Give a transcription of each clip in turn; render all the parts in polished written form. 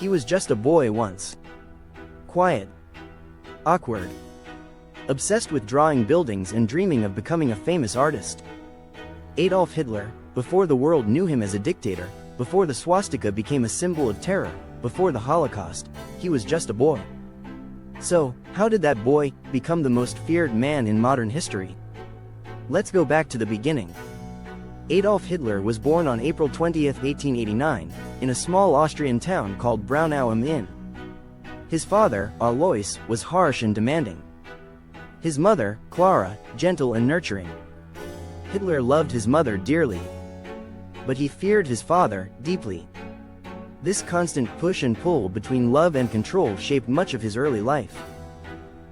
He was just a boy once. Quiet. Awkward. Obsessed with drawing buildings and dreaming of becoming a famous artist. Adolf Hitler, before the world knew him as a dictator, before the swastika became a symbol of terror, before the Holocaust, he was just a boy. So, how did that boy become the most feared man in modern history? Let's go back to the beginning. Adolf Hitler was born on April 20, 1889, in a small Austrian town called Braunau am Inn. His father, Alois, was harsh and demanding. His mother, Clara, gentle and nurturing. Hitler loved his mother dearly. But he feared his father deeply. This constant push and pull between love and control shaped much of his early life.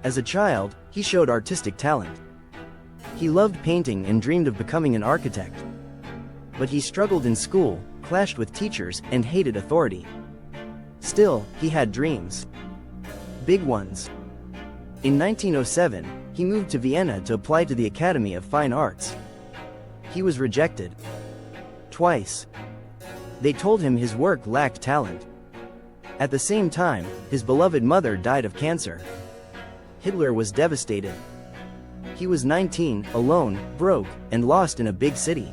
As a child, he showed artistic talent. He loved painting and dreamed of becoming an architect. But he struggled in school, clashed with teachers, and hated authority. Still, he had dreams. Big ones. In 1907, he moved to Vienna to apply to the Academy of Fine Arts. He was rejected. Twice. They told him his work lacked talent. At the same time, his beloved mother died of cancer. Hitler was devastated. He was 19, alone, broke, and lost in a big city.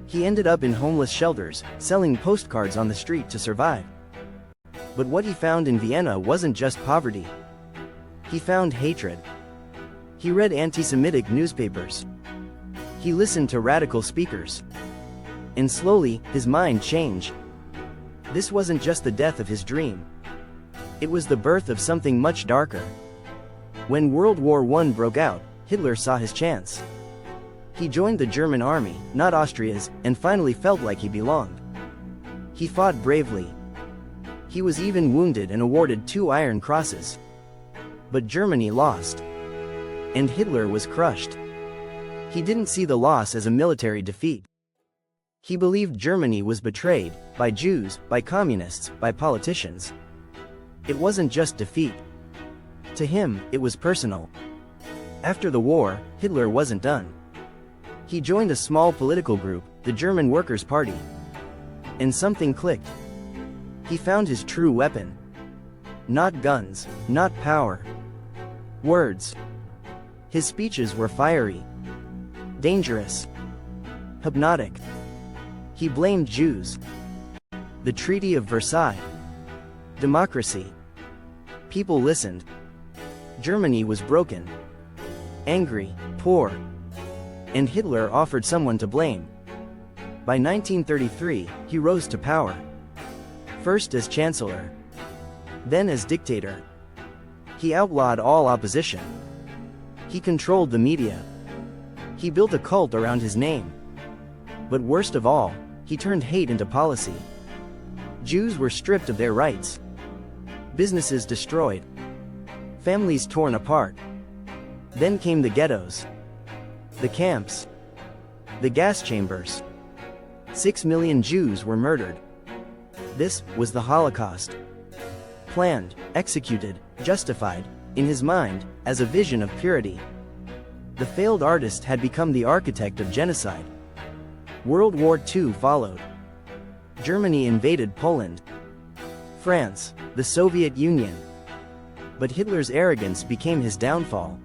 He ended up in homeless shelters, selling postcards on the street to survive. But what he found in Vienna wasn't just poverty. He found hatred. He read anti-Semitic newspapers. He listened to radical speakers. And slowly, his mind changed. This wasn't just the death of his dream. It was the birth of something much darker. When World War I broke out, Hitler saw his chance. He joined the German army, not Austria's, and finally felt like he belonged. He fought bravely. He was even wounded and awarded 2 Iron Crosses. But Germany lost. And Hitler was crushed. He didn't see the loss as a military defeat. He believed Germany was betrayed, by Jews, by communists, by politicians. It wasn't just defeat. To him, it was personal. After the war, Hitler wasn't done. He joined a small political group, the German Workers' Party. And something clicked. He found his true weapon. Not guns, not power. Words. His speeches were fiery. Dangerous. Hypnotic. He blamed Jews. The Treaty of Versailles. Democracy. People listened. Germany was broken. Angry, poor. And Hitler offered someone to blame. By 1933, he rose to power. First as chancellor. Then as dictator. He outlawed all opposition. He controlled the media. He built a cult around his name. But worst of all, he turned hate into policy. Jews were stripped of their rights. Businesses destroyed. Families torn apart. Then came the ghettos. The camps. The gas chambers. 6 million Jews were murdered. This was the Holocaust. Planned, executed, justified, in his mind, as a vision of purity. The failed artist had become the architect of genocide. World War II followed. Germany invaded Poland. France, the Soviet Union. But Hitler's arrogance became his downfall.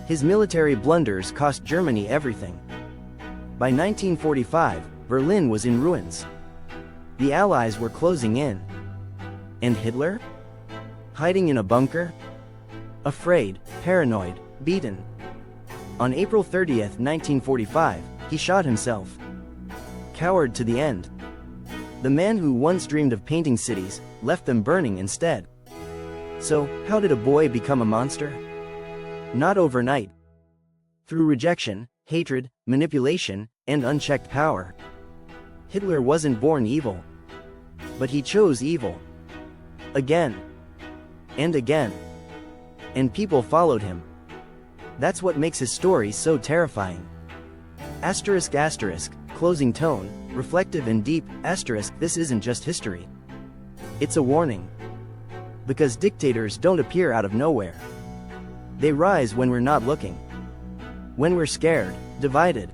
His military blunders cost Germany everything. By 1945, Berlin was in ruins. The Allies were closing in. And Hitler? Hiding in a bunker? Afraid, paranoid, beaten. On April 30, 1945, he shot himself. Coward to the end. The man who once dreamed of painting cities, left them burning instead. So, how did a boy become a monster? Not overnight. Through rejection, hatred, manipulation, and unchecked power. Hitler wasn't born evil. But he chose evil. Again. And again. And people followed him. That's what makes his story so terrifying. Asterisk asterisk, closing tone, reflective and deep, asterisk, this isn't just history. It's a warning. Because dictators don't appear out of nowhere. They rise when we're not looking. When we're scared, divided,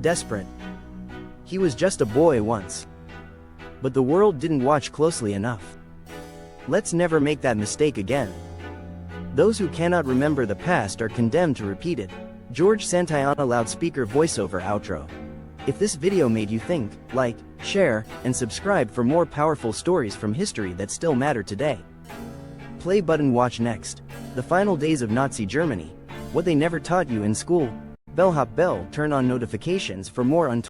desperate. He was just a boy once. But the world didn't watch closely enough. Let's never make that mistake again. Those who cannot remember the past are condemned to repeat it. George Santayana loudspeaker voiceover outro. If this video made you think, like, share, and subscribe for more powerful stories from history that still matter today. Play button watch next. The final days of Nazi Germany. What they never taught you in school. Bellhop bell, turn on notifications for more untold